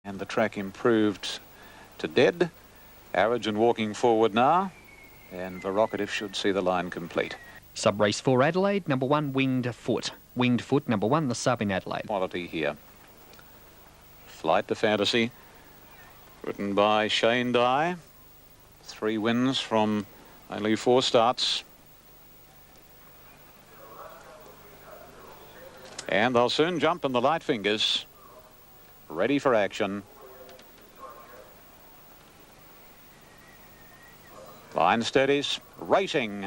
And the track improved to dead. Origin walking forward now, and Vorocative should see the line complete. Sub-race 4 Adelaide, number 1 Winged Foot. Winged Foot, number 1, the sub in Adelaide. Quality here. Flight to Fantasy, written by Shane Dye. 3 wins from only 4 starts. And they'll soon jump in the light fingers. Ready for action. Line steadies, racing.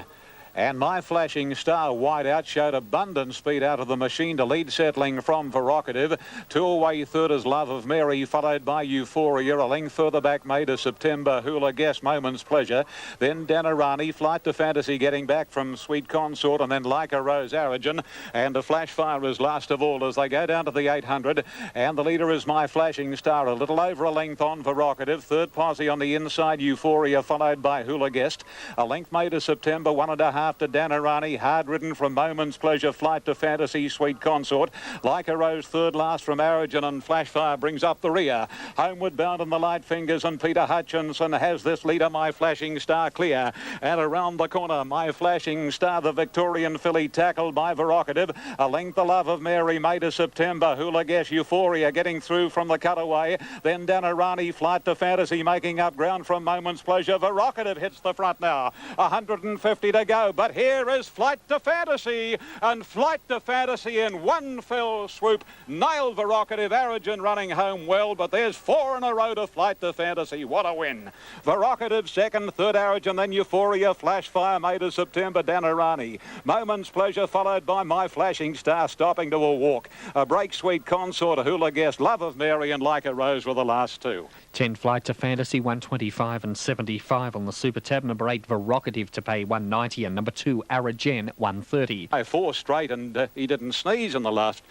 And My Flashing Star wide out showed abundant speed out of the machine to lead, settling from Vorocative. 2 away third is Love of Mary, followed by Euphoria. A length further back made of September, Hula Guess, Moment's Pleasure. Then Danarani, Flight to Fantasy getting back from Sweet Consort, and then Like a Rose, Origin. And a Flash Fire is last of all as they go down to the 800. And the leader is My Flashing Star, a little over a length on Vorocative. Third posse on the inside, Euphoria, followed by Hula Guest. A length made of September, 1.5 to Danarani, hard ridden from Moment's Pleasure, Flight to Fantasy, Sweet Consort. Like a Rose, third last from Origin, and Flashfire brings up the rear. Homeward bound in the light fingers, and Peter Hutchinson has this leader, My Flashing Star, clear. And around the corner, My Flashing Star, the Victorian filly, tackled by Vorocative. A length, the Love of Mary, made of September, Hula Guess, Euphoria getting through from the cutaway. Then Danarani, Flight to Fantasy making up ground from Moment's Pleasure. Vorocative hits the front now. 150 to go, but here is Flight to Fantasy, and Flight to Fantasy in one fell swoop nailed Vorocative. Origin running home well, but there's 4 in a row to Flight to Fantasy. What a win. Vorocative second, third Origin, then Euphoria, Flashfire made of September, Danarani. Moment's Pleasure followed by My Flashing Star, stopping to a walk. A break, Sweet Consort, a Hula Guest, Love of Mary, and Like a Rose were the last 2. 10 Flight to Fantasy, 125 and 75 on the Super Tab. Number 8 Vorocative to pay 190, and number 2 Origin 130. 4 straight, and he didn't sneeze in the last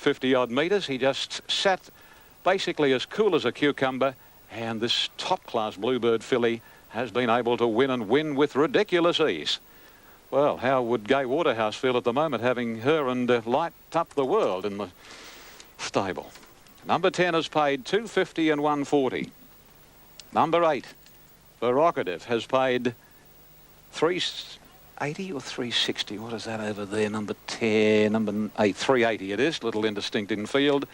50-odd metres. He just sat basically as cool as a cucumber, and this top-class Bluebird filly has been able to win, and win with ridiculous ease. Well, how would Gay Waterhouse feel at the moment, having her and Light Up the World in the stable? Number 10 has paid 250 and 140. Number 8, Vorocative, has paid 380 or 360. What is that over there? Number 10, number 8, 380 it is. Little indistinct in field.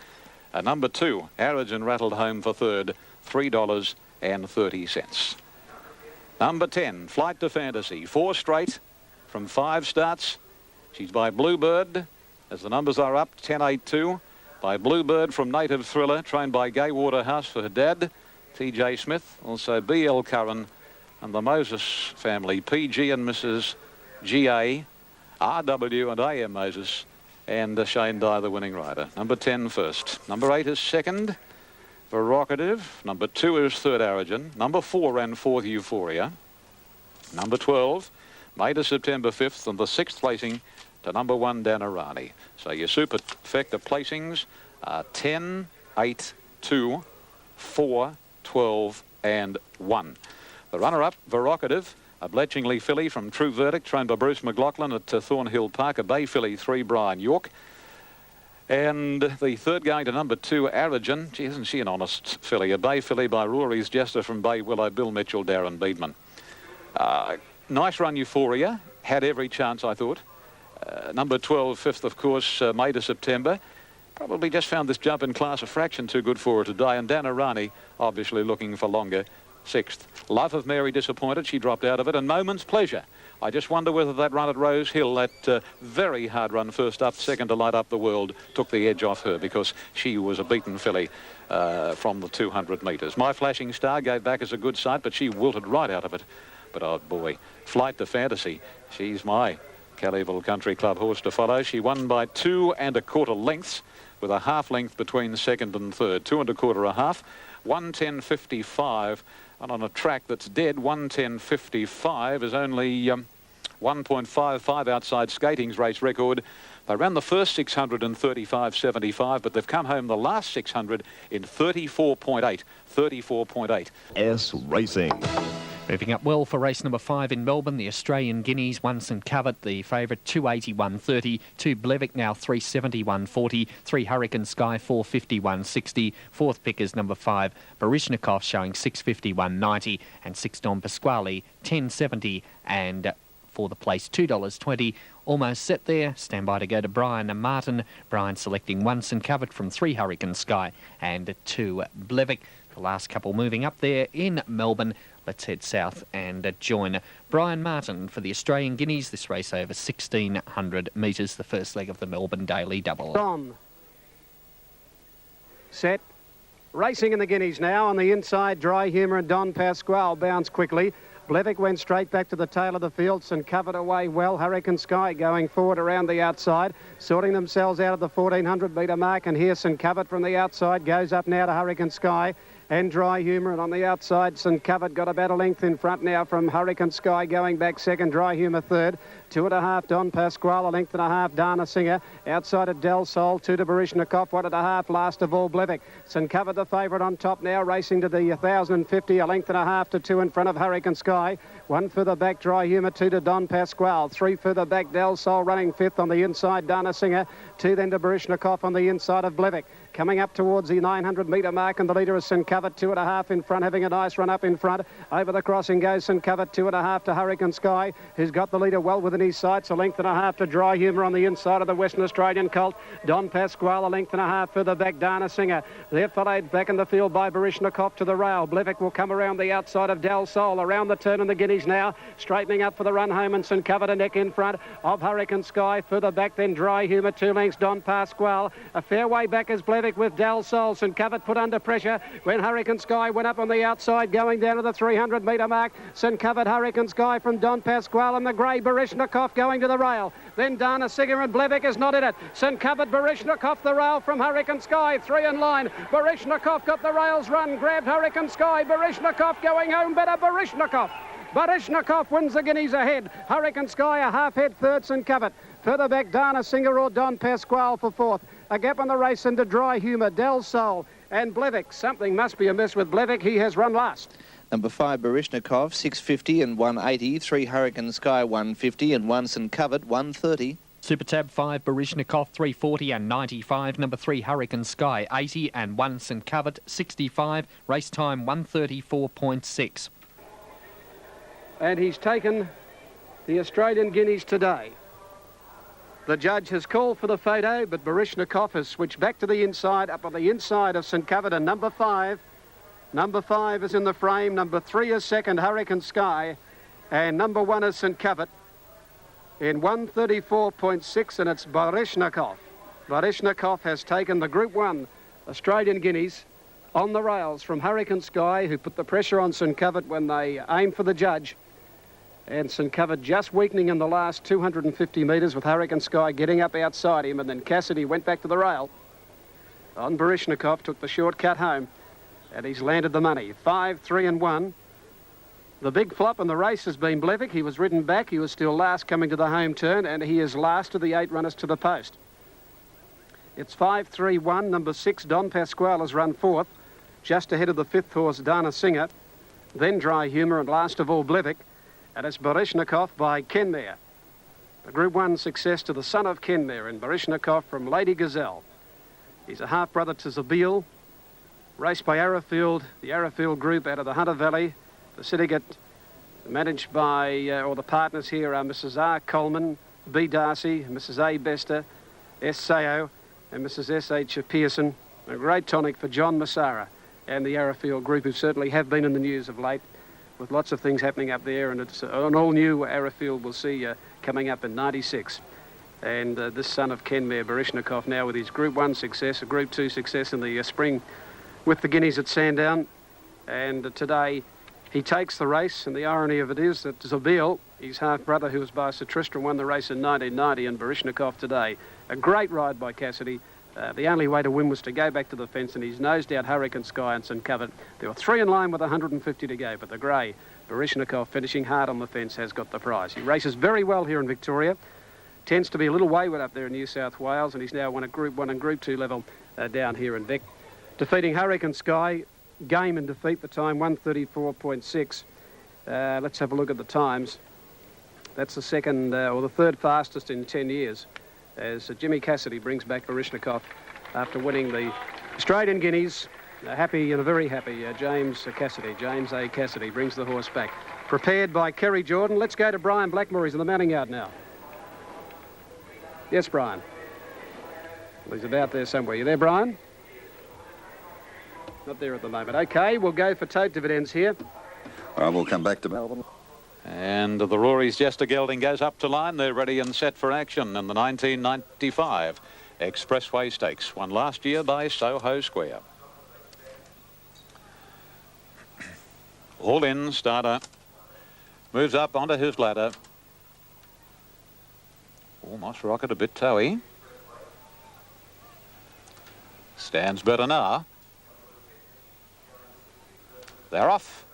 Number 2, Origin rattled home for third, $3.30. Number 10, Flight to Fantasy, 4 straight from 5 starts. She's by Bluebird, as the numbers are up, 10.82. By Bluebird from Native Thriller, trained by Gay Waterhouse for her dad, T.J. Smith, also B.L. Curran, and the Moses family, P.G. and Mrs. G.A., R.W. and A.M. Moses, and Shane Dye, the winning rider. Number 10 first. Number 8 is second, Vorocative. Number 2 is third, Origin. Number 4 ran fourth, Euphoria. Number 12, made of September 5th, and the 6th placing to number 1, Danarani. So your superfecta placings are 10, 8, 2, 4, 12 and 1. The runner-up, Vorocative, a Bletchingley filly from True Verdict, trained by Bruce McLaughlin at Thornhill Park. A Bay filly, 3, Brian York. And the third going to number 2, Origin. Gee, isn't she an honest filly? A Bay filly by Rory's Jester from Bay Willow, Bill Mitchell, Darren Beedman. Nice run, Euphoria. Had every chance, I thought. Number 12, 5th, of course, made of September. Probably just found this jump in class a fraction too good for her today. And Danarani, obviously looking for longer, 6th. Love of Mary disappointed. She dropped out of it. And Moment's Pleasure. I just wonder whether that run at Rose Hill, that very hard run first up, second to Light Up the World, took the edge off her, because she was a beaten filly from the 200 metres. My Flashing Star gave back as a good sight, but she wilted right out of it. But, oh, boy, Flight to Fantasy. She's my Kellyville Country Club horse to follow. She won by 2 1/4 lengths, with a half length between second and third. 2 1/4 a half. 1:10.55, and on a track that's dead, 1:10.55 is only 1.55 outside Skating's race record. They ran the first 600 in 35.75, but they've come home the last 600 in 34.8. 34.8. S Racing. Moving up well for race number 5 in Melbourne, the Australian Guineas, 1 St Covert, the favourite, 280-130, 2 Blevik now 370-140, 3 Hurricane Sky 450-160, 4th pick is number 5 Barishnikov showing 650-190, and 6 Don Pasquale 1070, and for the place $2.20. Almost set there. Stand by to go to Brian and Martin. Brian selecting 1 St Covert from 3 Hurricane Sky and 2 Blevik. The last couple moving up there in Melbourne. Let's head south and join Brian Martin for the Australian Guineas. This race over 1,600 metres, the first leg of the Melbourne Daily Double. On. Set. Racing in the Guineas now. On the inside, Dry Humour and Don Pasquale bounce quickly. Blevik went straight back to the tail of the field. St Covered away well. Hurricane Sky going forward around the outside, sorting themselves out of the 1,400 metre mark. And here St Covered from the outside goes up now to Hurricane Sky and Dry Humour. And on the outside, St Covered got about a length in front now from Hurricane Sky going back second. Dry Humour third. 2.5 Don Pasquale, a length and a half Dana Singer. Outside of Del Sol, 2 to Barishnikov, 1.5 last of all Blevik. St Covered the favourite on top now, racing to the 1,050, a length and a half to 2 in front of Hurricane Sky. 1 further back Dry Humour, 2 to Don Pasquale. 3 further back Del Sol running 5th on the inside Dana Singer. 2 then to Barishnikov on the inside of Blevik. Coming up towards the 900 metre mark, and the leader is St Covered, 2.5 in front, having a nice run up in front. Over the crossing goes St Covered, 2.5 to Hurricane Sky, who's got the leader well within his sights. A length and a half to Dry Humour on the inside of the Western Australian colt. Don Pasquale, a length and a half further back Dana Singer. They're followed back in the field by Barishnikov to the rail. Blevik will come around the outside of Del Sol, around the turn in the Guineas now, straightening up for the run home, and St Covered a neck in front of Hurricane Sky. Further back then Dry Humour, 2 lengths Don Pasquale. A fair way back is Blevik with Del Sol. St Covered put under pressure when Hurricane Sky went up on the outside, going down to the 300 metre mark. St Covered, Hurricane Sky from Don Pasquale, and the grey Barishnikov going to the rail. Then Dana Singer and Blevik is not in it. St Covered, Barishnikov the rail from Hurricane Sky, 3 in line. Barishnikov got the rails run, grabbed Hurricane Sky. Barishnikov going home better. Barishnikov wins the Guineas ahead. Hurricane Sky a half head third. St Covered. Further back Dana Singer or Don Pasquale for 4th. A gap on the race into Dry Humour, Del Sol and Blevik. Something must be amiss with Blevik. He has run last. Number 5, Barishnikov, 650 and 180. 3 Hurricane Sky, 150, and 1 St Covered, 130. Super Tab 5, Barishnikov 340 and 95. Number 3, Hurricane Sky 80 and 1 St Covered 65. Race time 134.6. And he's taken the Australian Guineas today. The judge has called for the photo, but Barishnikov has switched back to the inside, up on the inside of St Covered, and number 5. Number 5 is in the frame. Number 3 is second, Hurricane Sky. And number 1 is St Covered in 134.6, and it's Barishnikov. Barishnikov has taken the Group 1 Australian Guineas on the rails from Hurricane Sky, who put the pressure on St Covered when they aimed for the judge. And St Covered just weakening in the last 250 metres, with Hurricane Sky getting up outside him, and then Cassidy went back to the rail. On Barishnikov took the shortcut home, and he's landed the money. 5, 3 and 1. The big flop in the race has been Blevik. He was ridden back. He was still last coming to the home turn, and he is last of the 8 runners to the post. It's 5, 3, 1. Number 6, Don Pasquale, has run 4th, just ahead of the 5th horse, Dana Singer. Then Dry Humour, and last of all Blevik. And it's Barishnikov by Kenmare. A Group 1 success to the son of Kenmare, and Barishnikov from Lady Gazelle. He's a half-brother to Zabeel. Raced by Arrowfield, the Arrowfield group out of the Hunter Valley. The syndicate managed by, or the partners here are Mrs. R. Coleman, B. Darcy, Mrs. A. Bester, S. Sayo, and Mrs. S. H. Pearson. A great tonic for John Massara and the Arrowfield group, who certainly have been in the news of late, with lots of things happening up there, and it's an all-new Arrowfield we'll see coming up in 96. And this son of Kenmare, Barishnikov, now with his Group 1 success, a Group 2 success in the spring with the Guineas at Sandown. And today he takes the race, and the irony of it is that Zabeel, his half-brother who was by Sir Tristram, won the race in 1990, and Barishnikov today. A great ride by Cassidy. The only way to win was to go back to the fence, and he's nosed out Hurricane Sky and St Covered. There were 3 in line with 150 to go, but the grey, Barishnikov, finishing hard on the fence, has got the prize. He races very well here in Victoria, tends to be a little wayward up there in New South Wales, and he's now won a Group 1 and Group 2 level down here in Vic. Defeating Hurricane Sky, game in defeat, the time 134.6. Let's have a look at the times. That's the second or the third fastest in 10 years as Jimmy Cassidy brings back Baryshnikov after winning the Australian Guineas. Happy and a very happy James Cassidy. James A. Cassidy brings the horse back. Prepared by Kerry Jordan. Let's go to Brian Blackmore. He's in the mounting yard now. Yes, Brian. Well, he's about there somewhere. You there, Brian? Not there at the moment. OK, we'll go for tote dividends here. We'll come back to Melbourne. And the Rory's Jester gelding goes up to line. They're ready and set for action in the 1995 Expressway Stakes, won last year by Soho Square. All in, starter. Moves up onto his ladder. Oh, Moss Rocket a bit toey. Stands better now. They're off.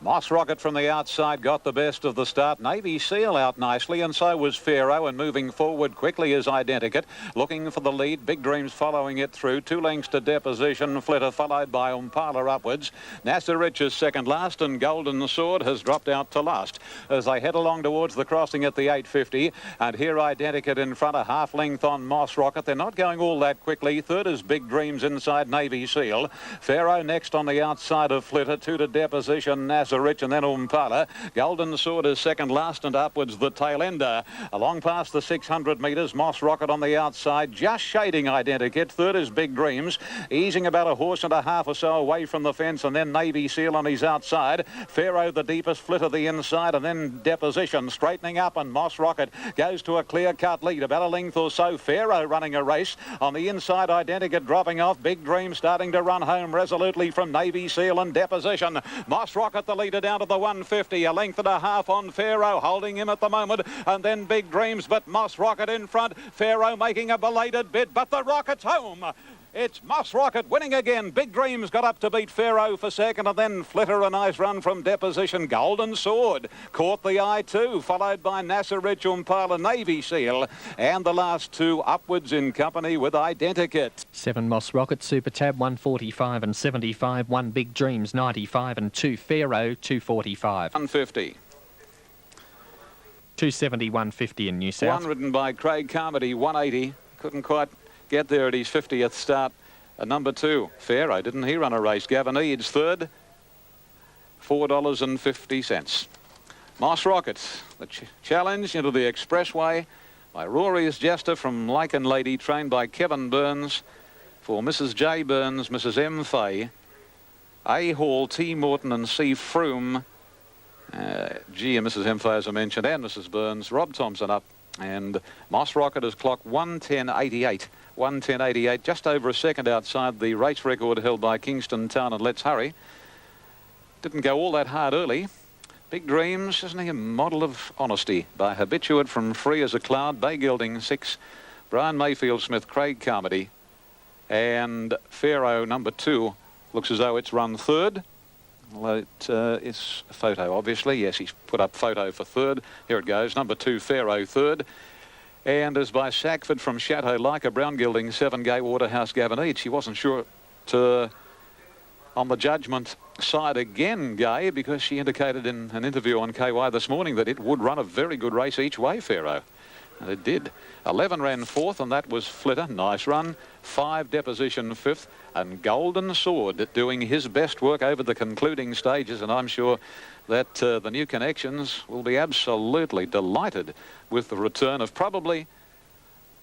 Moss Rocket from the outside got the best of the start. Navy Seal out nicely, and so was Pharaoh, and moving forward quickly is Identikit. Looking for the lead. Big Dreams following it through. 2 lengths to Deposition. Flitter followed by Umpala upwards. Nasser Rich is second last, and Golden Sword has dropped out to last as they head along towards the crossing at the 850. And here Identikit in front, a half length on Moss Rocket. They're not going all that quickly. Third is Big Dreams inside Navy Seal. Pharaoh next on the outside of Flitter. 2 to Deposition. Nasser Rich and then Umpala. Golden Sword is second last, and upwards the tail ender. Along past the 600 metres, Moss Rocket on the outside, just shading Identikit. Third is Big Dreams, easing about a horse and a half or so away from the fence, and then Navy Seal on his outside. Pharaoh the deepest, Flitter the inside, and then Deposition straightening up, and Moss Rocket goes to a clear-cut lead, about a length or so. Pharaoh running a race. On the inside, Identikit dropping off. Big Dreams starting to run home resolutely from Navy Seal and Deposition. Moss Rocket the leader down to the 150, a length and a half on Pharaoh, holding him at the moment, and then Big Dreams, but Moss Rocket in front. Pharaoh making a belated bid, but the Rocket's home. It's Moss Rocket winning again. Big Dreams got up to beat Pharaoh for second, and then Flitter, a nice run from Deposition. Golden Sword caught the eye too, followed by Nasser Rich, Umpala, Navy Seal, and the last two upwards in company with Identikit. 7 Moss Rocket, Super Tab 145 and 75. 1 Big Dreams 95 and 2 Pharaoh 245. 150. 270, 150 in New South. One ridden by Craig Carmody, 180. Couldn't quite get there at his 50th start. Number 2, Pharaoh. Didn't he run a race? Gavin Eads third, $4.50. Moss Rocket, the challenge into the Expressway by Rory's Jester from Lycan Lady, trained by Kevin Burns for Mrs. J. Burns, Mrs. M. Fay, A. Hall, T. Morton and C. Froome. G and Mrs. M. Fay, as I mentioned, and Mrs. Burns. Rob Thompson up, and Moss Rocket has clocked 1:10.88. 1:10.88, just over a second outside the race record held by Kingston Town and Let's Hurry. Didn't go all that hard early. Big Dreams, isn't he a model of honesty? By Habituate from Free as a Cloud, Bay Gelding 6, Brian Mayfield Smith, Craig Carmody, and Pharaoh number 2 looks as though it's run third. Well, it is a photo, obviously. Yes, he's put up photo for third. Here it goes. Number 2, Pharaoh third. And is by Sackford from Chateau Leica, Brown Gelding 7, Gay Waterhouse, Gavin Eads. He wasn't sure on the judgment side again, Gay, because she indicated in an interview on KY this morning that it would run a very good race each way, Pharaoh. And it did. 11 ran fourth, and that was Flitter. Nice run. 5 Deposition fifth, and Golden Sword doing his best work over the concluding stages, and I'm sure that the new connections will be absolutely delighted with the return of probably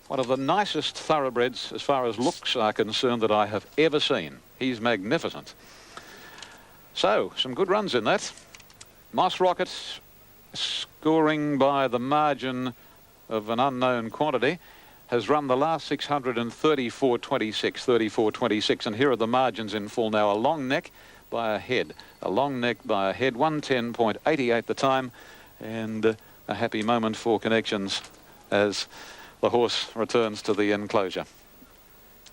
one of the nicest thoroughbreds as far as looks are concerned that I have ever seen. He's magnificent. So, some good runs in that. Moss Rocket scoring by the margin of an unknown quantity, has run the last 634.26, 34.26, and here are the margins in full now. A long neck by a head, 110.88 the time, and a happy moment for Connections as the horse returns to the enclosure.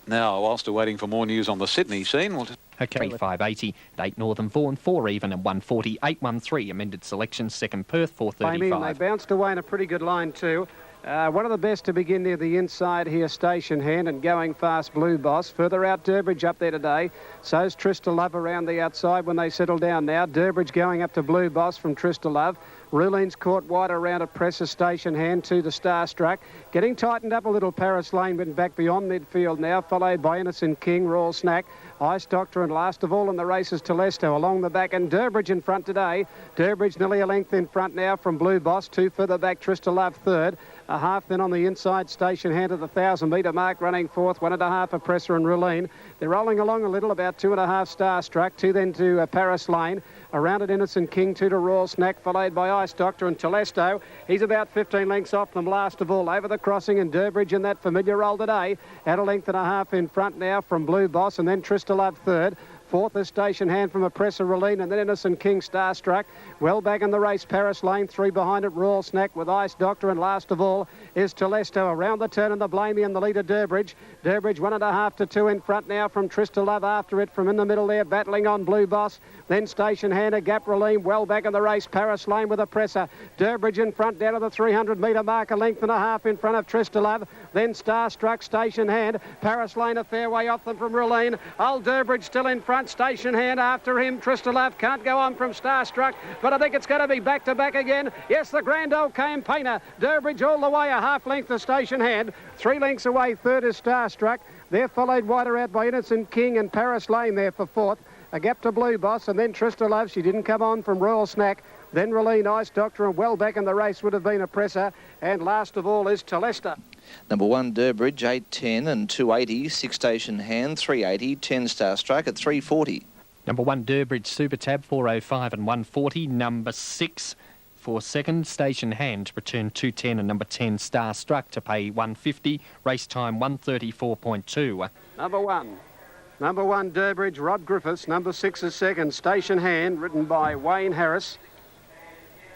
Now, whilst we're waiting for more news on the Sydney scene, we'll just... Okay, 580 at 8 Northern Vaughan, 4 even at 140, 813 amended selection, second Perth, 435. They bounced away in a pretty good line too. One of the best to begin near the inside here, Station Hand, and going fast, Blue Boss. Further out, Durbridge up there today. So's Trista Love around the outside when they settle down now. Durbridge going up to Blue Boss from Trista Love. Ruline's caught wide around at Presser, Station Hand to the Starstruck. Getting tightened up a little, Paris Lane went back beyond midfield now, followed by Innocent King, Royal Snack, Ice Doctor, and last of all in the race is Telesto along the back, and Durbridge in front today. Durbridge nearly a length in front now from Blue Boss. Two further back, Trista Love third. A half then on the inside, Station Hand at the 1,000-metre mark, running fourth. 1.5 for Presser and Ruline. They're rolling along a little, about 2.5 Starstruck. Two then to Paris Lane. Around it, Innocent King, two to Royal Snack, followed by Ice Doctor and Telesto. He's about 15 lengths off them last of all. Over the crossing, and Durbridge in that familiar role today. At a length and a half in front now from Blue Boss, and then Trista Love third. Fourth is Station Hand from a Presser Ruline, and then Innocent King, Starstruck. Well back in the race, Paris Lane, three behind it, Royal Snack with Ice Doctor, and last of all is Telesto. Around the turn and the Blamey and the leader, Durbridge. Durbridge 1.5 to 2 in front now from Trista Love after it from in the middle there, battling on Blue Boss. Then Station Hand, a gap Ruline, well back in the race, Paris Lane with a Presser. Durbridge in front down to the 300-metre mark, a length and a half in front of Trista Love. Then Starstruck, Station Hand, Paris Lane a fair way off them from Ruline. Old Durbridge still in front. Station Hand after him. Trista Love can't go on from Starstruck, but I think it's going to be back to back again. Yes, the grand old campaigner. Durbridge all the way, a half length to Station Hand. 3 lengths away, third is Starstruck. They're followed wider out by Innocent King and Paris Lane there for fourth. A gap to Blue Boss, and then Trista Love. She didn't come on from Royal Snack. Then Ruline, Ice Doctor, and well back in the race would have been a Presser. And last of all is Telesta. Number 1, Durbridge, 8.10 and 2.80. 6 Station Hand, 3.80. 10 Starstruck at 3.40. Number 1, Durbridge, Super Tab, 4.05 and 1.40. Number 6 for second, Station Hand, return 2.10, and number 10, Starstruck, to pay 1.50. Race time 1:34.2. Number one, Durbridge, Rod Griffiths. Number 6 is second, Station Hand, ridden by Wayne Harris.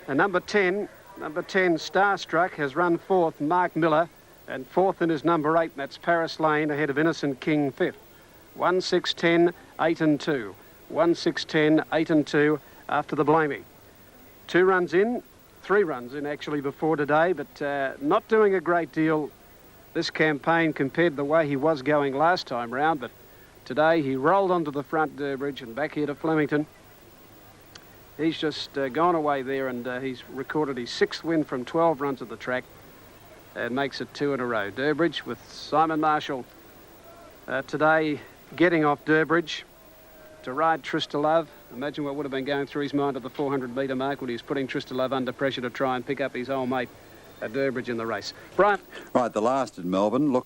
And number 10, Starstruck, has run fourth, Mark Miller. And fourth in his number 8, and that's Paris Lane, ahead of Innocent King, fifth. 1, 6, 10, 8 and 2. 1, 6, 10, 8 and 2 after the Blamey. 3 runs in actually before today, but not doing a great deal this campaign compared to the way he was going last time round. But today he rolled onto the front, Durbridge, and back here to Flemington. He's just gone away there, and he's recorded his 6th win from 12 runs at the track and makes it 2 in a row. Durbridge with Simon Marshall today getting off Durbridge to ride Trista Love. Imagine what would have been going through his mind at the 400-metre mark when he was putting Trista Love under pressure to try and pick up his old mate Durbridge in the race. Brian. Right, the last in Melbourne. Look.